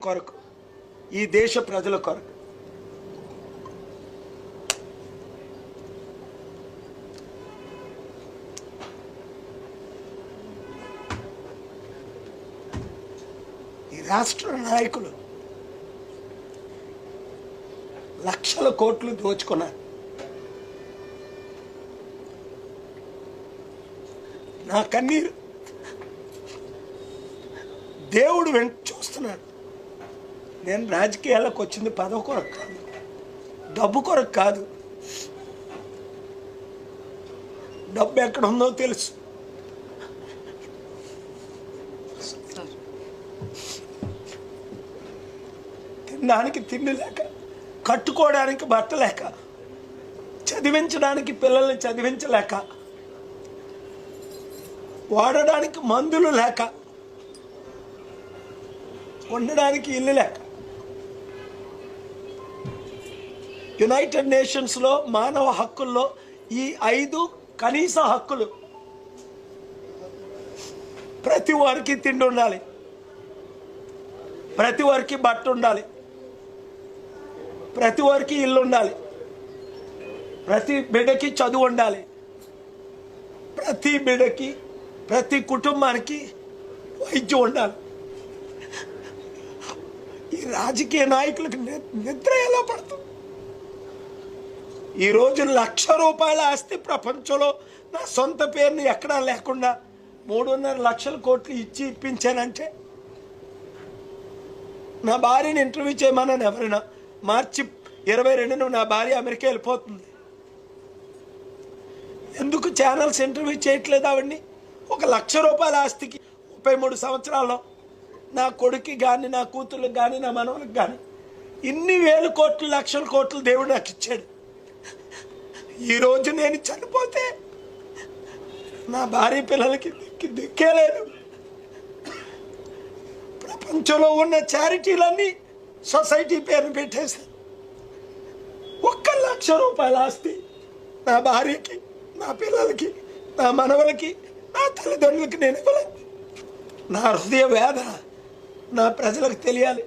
కొరకు, ఈ దేశ ప్రజల కొరకు. ఈ రాష్ట్ర నాయకులు లక్షల కోట్లు దోచుకున్నారు. నా కన్నీరు దేవుడు చూస్తున్నాడు. నేను రాజకీయాలకు వచ్చింది పదవి కొరకు కాదు, డబ్బు కొరకు కాదు. డబ్బు ఎక్కడ ఉందో తెలుసు. తినడానికి తిండి లేక, కట్టుకోవడానికి బట్ట లేక, చదివించడానికి పిల్లల్ని చదివించలేక, వాడడానికి మందులు లేక, ఉండడానికి ఇల్లు లేక, యునైటెడ్ నేషన్స్లో మానవ హక్కుల్లో ఈ 5 కనీస హక్కులు. ప్రతి వారికి తిండి ఉండాలి, ప్రతి వారికి బట్ట ఉండాలి, ప్రతి వారికి ఇల్లు ఉండాలి, ప్రతి బిడ్డకి చదువు ఉండాలి, ప్రతి బిడ్డకి, ప్రతి కుటుంబానికి వైద్యం ఉండాలి. ఈ రాజకీయ నాయకులకు నిద్ర ఎలా పడుతుంది? ఈరోజు ₹1,00,000 ఆస్తి ప్రపంచంలో నా సొంత పేరుని ఎక్కడా లేకుండా 3.5 లక్షల కోట్లు ఇప్పించానంటే, నా భార్యని ఇంటర్వ్యూ చేయమన్నాను. ఎవరైనా మార్చి 22న నా భార్య అమెరికా వెళ్ళిపోతుంది. ఎందుకు ఛానల్స్ ఇంటర్వ్యూ చేయట్లేదు ఆవిడ్ని? ₹1,00,000 ఆస్తికి 33 సంవత్సరాల్లో నా కొడుకు కానీ, నా కూతుర్లకు కానీ, నా మనవలకు కానీ ఇన్ని వేల కోట్లు, లక్షల కోట్లు దేవుడు నాకు ఇచ్చాడు. ఈరోజు నేను చనిపోతే నా భార్య పిల్లలకి దిక్కే లేదు. ప్రపంచంలో ఉన్న చారిటీలన్నీ సొసైటీ పేరును పెట్టేశాను. ₹1,00,000 ఆస్తి నా భార్యకి, నా పిల్లలకి, నా మనవలకి, నా తల్లిదండ్రులకి నేను ఇవ్వలేదు. నా హృదయ వేదన నా ప్రజలకు తెలియాలి.